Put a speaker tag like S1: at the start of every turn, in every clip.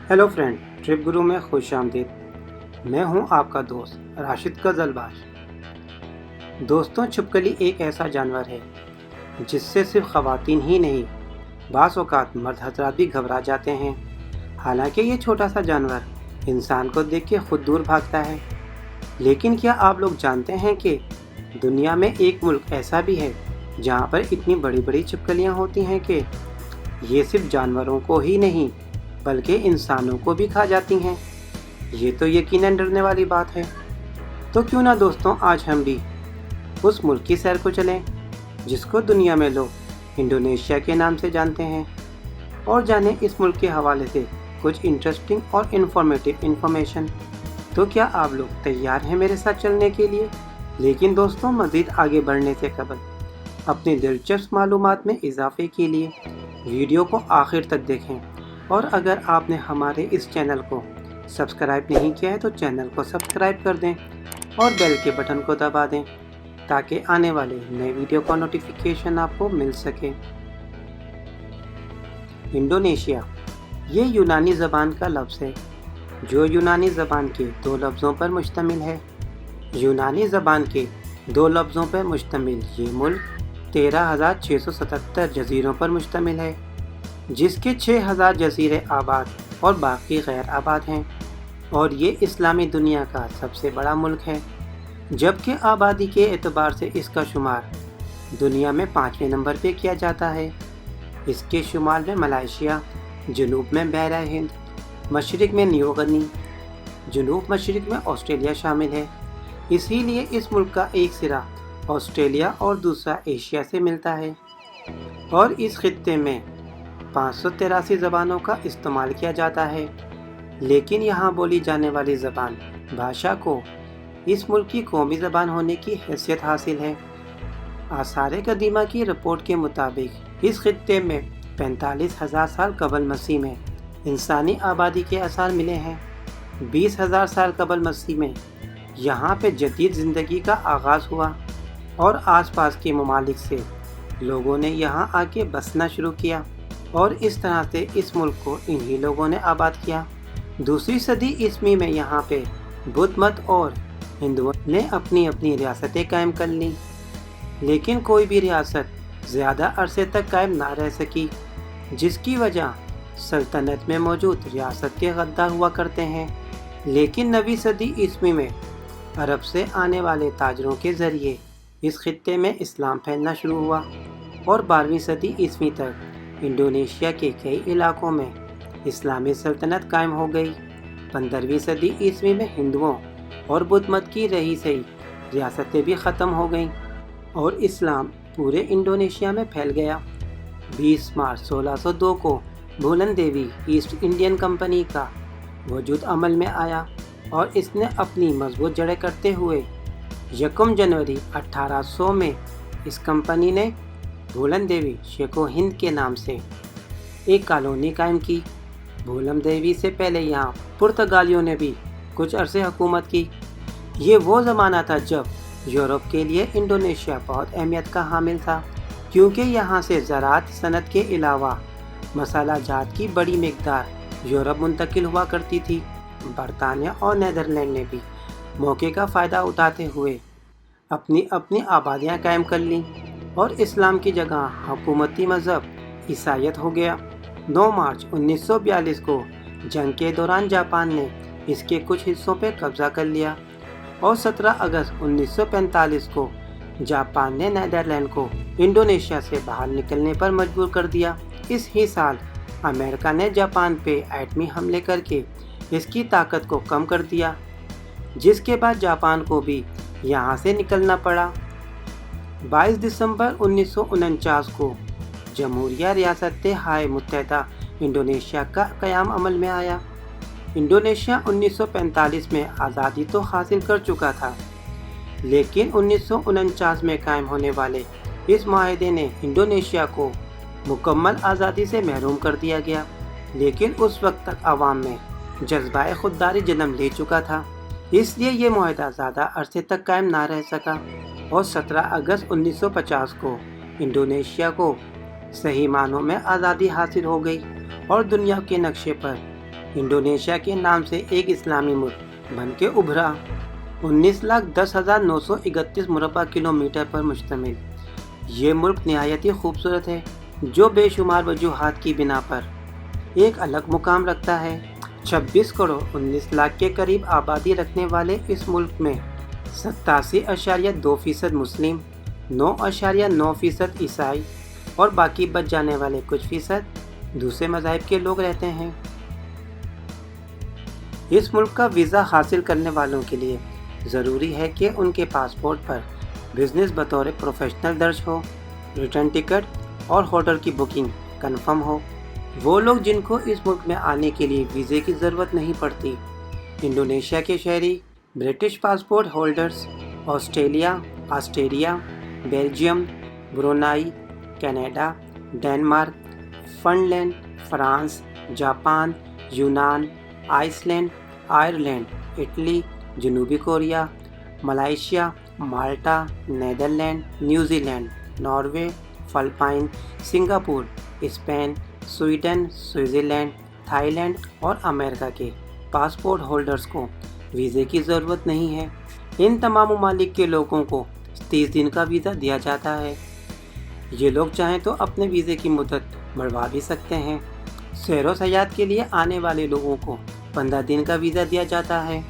S1: Hello friend, trip गुरु में खुश आमदीद। मैं हूं आपका दोस्त राशिद कजलबाश। दोस्तों, छिपकली एक ऐसा जानवर है जिससे सिर्फ ख़वातीन ही नहीं, बाज़ औक़ात मर्द हज़रात भी घबरा जाते हैं। हालांकि ये छोटा सा जानवर इंसान को देख के खुद दूर भागता है, लेकिन क्या आप लोग जानते हैं कि दुनिया में एक मुल्क ऐसा भी है जहाँ पर इतनी बड़ी बड़ी छिपकलियाँ होती हैं कि ये सिर्फ जानवरों को ही नहीं बल्कि इंसानों को भी खा जाती हैं। ये तो यकीनन डरने वाली बात है। तो क्यों ना दोस्तों, आज हम भी उस मुल्क की सैर को चलें जिसको दुनिया में लोग इंडोनेशिया के नाम से जानते हैं, और जानें इस मुल्क के हवाले से कुछ इंटरेस्टिंग और इन्फॉर्मेटिव इन्फॉर्मेशन। तो क्या आप लोग तैयार हैं मेरे साथ चलने के लिए? लेकिन दोस्तों, मज़ीद आगे बढ़ने से कबल अपनी दिलचस्प मालूमात में इजाफे के लिए वीडियो को आखिर तक देखें, और अगर आपने हमारे इस चैनल को सब्सक्राइब नहीं किया है तो चैनल को सब्सक्राइब कर दें और बेल के बटन को दबा दें ताकि आने वाले नए वीडियो का नोटिफिकेशन आपको मिल सके। इंडोनेशिया ये यूनानी ज़बान का लफ्ज़ है जो यूनानी ज़बान के दो लफ्ज़ों पर मुश्तमिल है। यूनानी ज़बान के दो लफ्ज़ों पर मुश्तमिल ये मुल्क 13,677 जज़ीरों पर मुश्तमिल है, जिसके 6,000 जज़ीरे आबाद और बाकी गैर आबाद हैं, और ये इस्लामी दुनिया का सबसे बड़ा मुल्क है, जबकि आबादी के एतबार से इसका शुमार दुनिया में 5वें नंबर पे किया जाता है। इसके शुमाल में मलेशिया, जनूब में बहरा हिंद, मशरिक में न्यू गिनी, जनूब मशरिक में ऑस्ट्रेलिया शामिल है। इसीलिए इस मुल्क का एक सिरा ऑस्ट्रेलिया और दूसरा एशिया से मिलता है, और इस खित्ते में 583 ज़बानों का इस्तेमाल किया जाता है। लेकिन यहाँ बोली जाने वाली ज़बान भाषा को इस मुल्क की कौमी ज़बान होने की हैसियत हासिल है। आसार कदीमा की रिपोर्ट के मुताबिक इस खित्ते में 45,000 साल कबल मसीह में इंसानी आबादी के आसार मिले हैं। 20,000 साल कबल मसीह में यहाँ पे जदीद ज़िंदगी का आगाज़ हुआ और आसपास के ममालिक से लोगों ने यहाँ आके बसना शुरू किया, और इस तरह से इस मुल्क को इन्हीं लोगों ने आबाद किया। दूसरी सदी ईस्वी में यहाँ पे बुद्ध मत और हिंदुओं ने अपनी अपनी रियासतें कायम कर लीं, लेकिन कोई भी रियासत ज़्यादा अरसे तक कायम ना रह सकी, जिसकी वजह सल्तनत में मौजूद रियासत के गद्दार हुआ करते हैं। लेकिन 9वीं सदी ईस्वी में अरब से आने वाले ताजरों के ज़रिए इस खित्ते में इस्लाम फैलना शुरू हुआ, और 12वीं सदी ईस्वी तक इंडोनेशिया के कई इलाकों में इस्लामी सल्तनत कायम हो गई। 15वीं सदी ईस्वी में हिंदुओं और बुद्ध मत की रही सही रियासतें भी ख़त्म हो गईं और इस्लाम पूरे इंडोनेशिया में फैल गया। 20 मार्च 1602 को भूलन देवी ईस्ट इंडियन कंपनी का वजूद अमल में आया, और इसने अपनी मजबूत जड़ें करते हुए 1 जनवरी 1800 में इस कंपनी ने भूलन देवी शेखो हिंद के नाम से एक कॉलोनी कायम की। भूलन देवी से पहले यहाँ पुर्तगालियों ने भी कुछ अरसे हुकूमत की। ये वो ज़माना था जब यूरोप के लिए इंडोनेशिया बहुत अहमियत का हामिल था, क्योंकि यहाँ से ज़राअत सनत के अलावा मसाला जात की बड़ी मिकदार यूरोप मुंतकिल हुआ करती थी। बरतानिया और नीदरलैंड ने भी मौके का फ़ायदा उठाते हुए अपनी अपनी आबादियाँ कायम कर लीं, और इस्लाम की जगह हुकूमती मज़हब ईसाईयत हो गया। 9 मार्च 1942 को जंग के दौरान जापान ने इसके कुछ हिस्सों पर कब्ज़ा कर लिया, और 17 अगस्त 1945 को जापान ने नीदरलैंड को इंडोनेशिया से बाहर निकलने पर मजबूर कर दिया। इस ही साल अमेरिका ने जापान पे एटमी हमले करके इसकी ताकत को कम कर दिया, जिसके बाद जापान को भी यहाँ से निकलना पड़ा। 22 दिसंबर 1949 को जमहूरिया रियासत हाय मुत्तहदा इंडोनेशिया का क़याम अमल में आया। इंडोनेशिया 1945 में आज़ादी तो हासिल कर चुका था, लेकिन 1949 में कायम होने वाले इस माहदे ने इंडोनेशिया को मुकम्मल आज़ादी से महरूम कर दिया गया। लेकिन उस वक्त तक आवाम में जज्बा खुददारी जन्म ले चुका था, इसलिए ये माहदा ज़्यादा अरसे तक कायम ना रह सका, और 17 अगस्त 1950 को इंडोनेशिया को सही मानों में आज़ादी हासिल हो गई और दुनिया के नक्शे पर इंडोनेशिया के नाम से एक इस्लामी मुल्क बन के उभरा। 19,10,931 मुरबा किलोमीटर पर मुश्तमिल ये मुल्क निहायत ही खूबसूरत है, जो बेशुमार वजूहात की बिना पर एक अलग मुकाम रखता है। 26 करोड़ 19 लाख के करीब आबादी रखने वाले इस मुल्क में 87.2% मुस्लिम, 9.9% ईसाई और बाकी बच जाने वाले कुछ फीसद दूसरे मज़ाहिब के लोग रहते हैं। इस मुल्क का वीज़ा हासिल करने वालों के लिए ज़रूरी है कि उनके पासपोर्ट पर बिजनेस बतौर प्रोफेशनल दर्ज हो, रिटर्न टिकट और होटल की बुकिंग कंफर्म हो। वो लोग जिनको इस मुल्क में आने के लिए वीज़े की ज़रूरत नहीं पड़ती। इंडोनेशिया के शहरी, British passport holders, Australia, Belgium, Brunei, Canada, Denmark, Finland, France, Japan, यूनान, आइसलैंड, आयरलैंड, इटली, जनूबी Korea, Malaysia, Malta, Netherland, New Zealand, Norway, Philippine, Singapore, Spain, Sweden, Switzerland, Thailand और अमेरिका के पासपोर्ट होल्डर्स को वीज़े की ज़रूरत नहीं है। इन तमाम ममालिक के लोगों को 30 दिन का वीज़ा दिया जाता है। ये लोग चाहें तो अपने वीज़े की मुद्दत बढ़वा भी सकते हैं। सैर सयाहत के लिए आने वाले लोगों को 15 दिन का वीज़ा दिया जाता है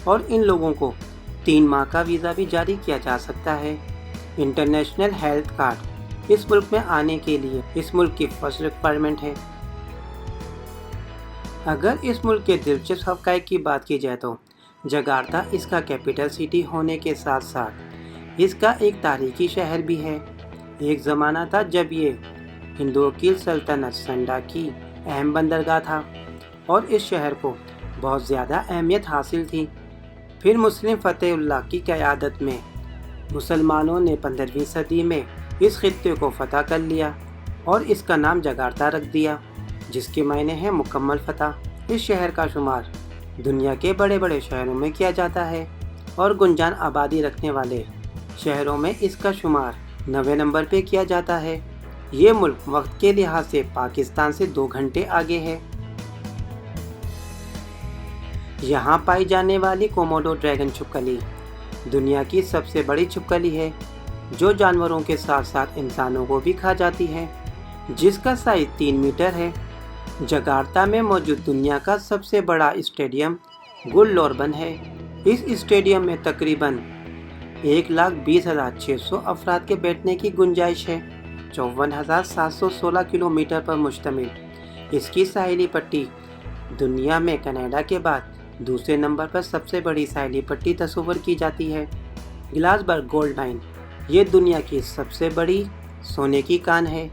S1: और इन लोगों को 3 माह का वीज़ा भी जारी किया जा सकता है। इंटरनेशनल हेल्थ कार्ड इस मुल्क में आने के लिए इस मुल्क की फर्स्ट रिक्वायरमेंट है। अगर इस मुल्क के दिलचस्प हक़ाइक़ की बात की जाए तो जकार्ता इसका कैपिटल सिटी होने के साथ साथ इसका एक तारीखी शहर भी है। एक ज़माना था जब ये हिंदोकील सल्तनत संडा की अहम बंदरगाह था और इस शहर को बहुत ज़्यादा अहमियत हासिल थी। फिर मुस्लिम फ़तेहुल्लाह की क़यादत में मुसलमानों ने 15वीं सदी में इस खित्ते को फ़तह कर लिया और इसका नाम जकार्ता रख दिया, जिसके मायने हैं मुकम्मल फ़तह। इस शहर का शुमार दुनिया के बड़े बड़े शहरों में किया जाता है और गुंजान आबादी रखने वाले शहरों में इसका शुमार 9वें नंबर पे किया जाता है। ये मुल्क वक्त के लिहाज से पाकिस्तान से 2 घंटे आगे है। यहाँ पाई जाने वाली कोमोडो ड्रैगन छिपकली दुनिया की सबसे बड़ी छिपकली है, जो जानवरों के साथ साथ इंसानों को भी खा जाती है, जिसका साइज 3 मीटर है। जकार्ता में मौजूद दुनिया का सबसे बड़ा स्टेडियम गुललोरबन है। इस स्टेडियम में तकरीबन 1,20,600 अफराद के बैठने की गुंजाइश है। 54,716 किलोमीटर पर मुश्तमिल इसकी साहिली पट्टी दुनिया में कनाडा के बाद दूसरे नंबर पर सबसे बड़ी साहिली पट्टी तस्वर की जाती है। ग्लासबर्ग गोल्ड माइन ये दुनिया की सबसे बड़ी सोने की कान है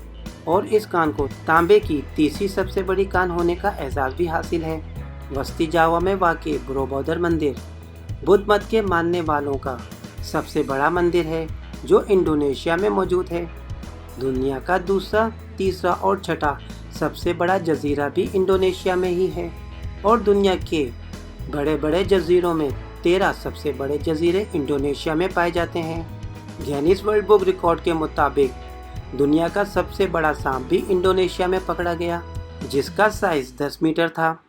S1: और इस कान को तांबे की तीसरी सबसे बड़ी कान होने का एजाज़ भी हासिल है। वस्ती जावा में वाक़ई बोरोबुदर मंदिर बुद्ध मत के मानने वालों का सबसे बड़ा मंदिर है, जो इंडोनेशिया में मौजूद है। दुनिया का दूसरा, तीसरा और छठा सबसे बड़ा जजीरा भी इंडोनेशिया में ही है और दुनिया के बड़े बड़े जजीरों में 13 सबसे बड़े जजीरे इंडोनेशिया में पाए जाते हैं। गिनीज वर्ल्ड बुक रिकॉर्ड के मुताबिक दुनिया का सबसे बड़ा सांप भी इंडोनेशिया में पकड़ा गया, जिसका साइज 10 मीटर था।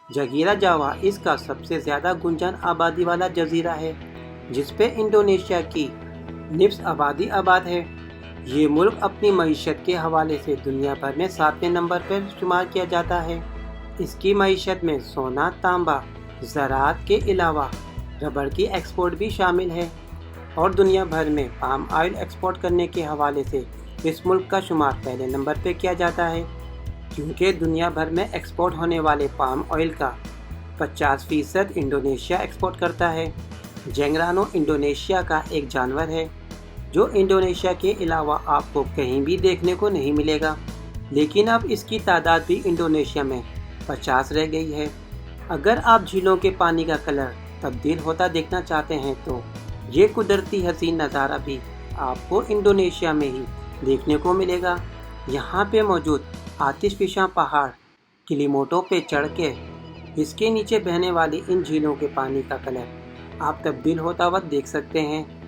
S1: जजीरा जावा इसका सबसे ज़्यादा गुंजान आबादी वाला जजीरा है, जिस पे इंडोनेशिया की निफ्स आबादी आबाद है। ये मुल्क अपनी मईशत के हवाले से दुनिया भर में 7वें नंबर पर शुमार किया जाता है। इसकी मईशत में सोना, तांबा, ज़राअत के अलावा रबड़ की एक्सपोर्ट भी शामिल है और दुनिया भर में पाम ऑयल एक्सपोर्ट करने के हवाले से इस मुल्क का शुमार पहले नंबर पर किया जाता है, क्योंकि दुनिया भर में एक्सपोर्ट होने वाले पाम ऑयल का 50% इंडोनेशिया एक्सपोर्ट करता है। जेंगरानो इंडोनेशिया का एक जानवर है जो इंडोनेशिया के अलावा आपको कहीं भी देखने को नहीं मिलेगा, लेकिन अब इसकी तादाद भी इंडोनेशिया में 50 रह गई है। अगर आप झीलों के पानी का कलर तब्दील होता देखना चाहते हैं तो ये कुदरती हसीन नज़ारा भी आपको इंडोनेशिया में ही देखने को मिलेगा। यहाँ पे मौजूद आतिशफिशां पहाड़ किलिमोटो पे चढ़ के इसके नीचे बहने वाली इन झीलों के पानी का कलर आप तब्दील होता हुआ देख सकते हैं,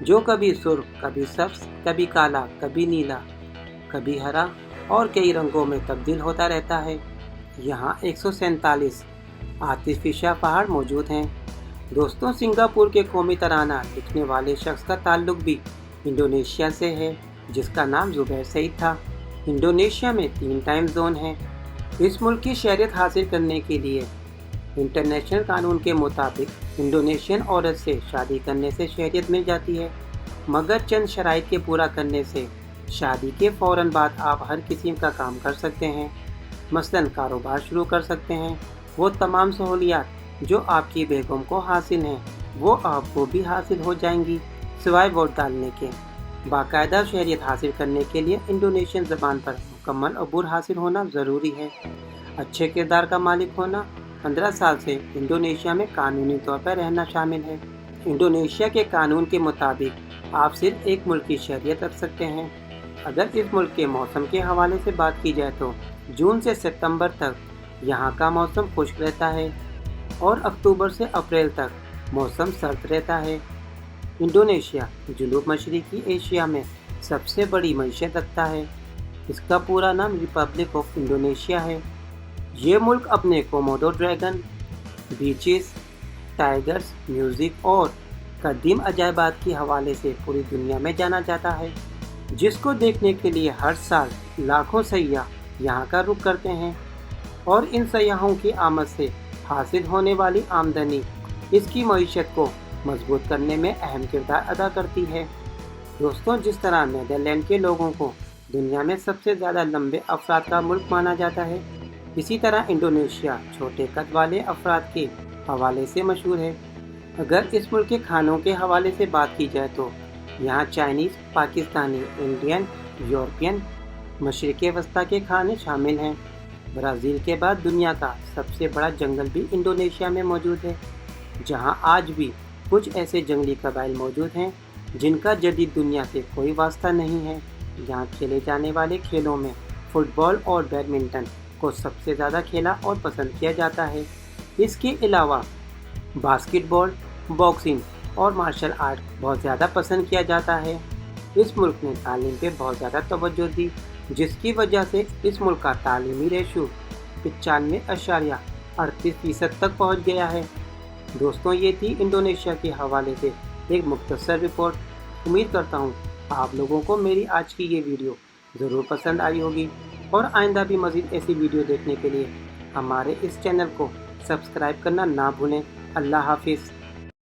S1: जो कभी सुर्ख, कभी सब्ज, कभी काला, कभी नीला, कभी हरा और कई रंगों में तब्दील होता रहता है। यहाँ 147 आतिफिशा पहाड़ मौजूद हैं। दोस्तों, सिंगापुर के कौमी तराना लिखने वाले शख्स का ताल्लुक भी इंडोनेशिया से है, जिसका नाम जुबैर सईद था। इंडोनेशिया में 3 टाइम जोन हैं। इस मुल्क की शहरियत हासिल करने के लिए इंटरनेशनल कानून के मुताबिक इंडोनेशियन औरत से शादी करने से शहरियत मिल जाती है, मगर चंद शराइत के पूरा करने से शादी के फ़ौरन बाद आप हर किस्म का काम कर सकते हैं। मसलन कारोबार शुरू कर सकते हैं। वो तमाम सहूलियात जो आपकी बेगम को हासिल हैं, वो आपको भी हासिल हो जाएंगी, सिवाय वोट डालने के। बाकायदा शहरियत हासिल करने के लिए इंडोनेशियन ज़बान पर मुकम्मल अबूर हासिल होना ज़रूरी है। अच्छे किरदार का मालिक होना, 15 साल से इंडोनेशिया में कानूनी तौर पर रहना शामिल है। इंडोनेशिया के कानून के मुताबिक आप सिर्फ एक मुल्क की शहरियत रख सकते हैं। अगर इस मुल्क के मौसम के हवाले से बात की जाए तो जून से सितंबर तक यहाँ का मौसम खुश्क रहता है और अक्टूबर से अप्रैल तक मौसम सर्द रहता है। इंडोनेशिया जनूब मशरकी एशिया में सबसे बड़ी मईशत रखता है। इसका पूरा नाम रिपब्लिक ऑफ इंडोनेशिया है। ये मुल्क अपने Komodo dragon, beaches, tigers, music और कदीम अजायबात के हवाले से पूरी दुनिया में जाना जाता है, जिसको देखने के लिए हर साल लाखों सयाह यहाँ का रुख करते हैं और इन सयाहों की आमद से हासिल होने वाली आमदनी इसकी मईशत को मजबूत करने में अहम किरदार अदा करती है। दोस्तों, जिस तरह नीदरलैंड के लोगों को दुनिया में सबसे ज़्यादा लंबे अफराद का मुल्क माना जाता है, इसी तरह इंडोनेशिया छोटे कद वाले अफराद के हवाले से मशहूर है। अगर इस मुल्क के खानों के हवाले से बात की जाए तो यहाँ चाइनीज़, पाकिस्तानी, इंडियन, यूरोपियन, मशरिक़ वस्ता के खाने शामिल हैं। ब्राज़ील के बाद दुनिया का सबसे बड़ा जंगल भी इंडोनेशिया में मौजूद है, जहाँ आज भी कुछ ऐसे जंगली कबाइल मौजूद हैं जिनका जदीद दुनिया से कोई वास्ता नहीं है। यहाँ खेले जाने वाले खेलों में फुटबॉल और बैडमिंटन को सबसे ज़्यादा खेला और पसंद किया जाता है। इसके अलावा बास्केटबॉल, बॉक्सिंग और मार्शल आर्ट बहुत ज़्यादा पसंद किया जाता है। इस मुल्क ने तालीम पे बहुत ज़्यादा तवज्जो दी, जिसकी वजह से इस मुल्क का तालीमी रेशो 95.38% तक पहुँच गया है। दोस्तों, ये थी इंडोनेशिया के हवाले से एक मुख्तसर रिपोर्ट। उम्मीद करता हूँ आप लोगों को मेरी आज की ये वीडियो ज़रूर पसंद आई होगी और आइंदा भी मज़ीद ऐसी वीडियो देखने के लिए हमारे इस चैनल को सब्सक्राइब करना ना भूलें। अल्लाह हाफिज़।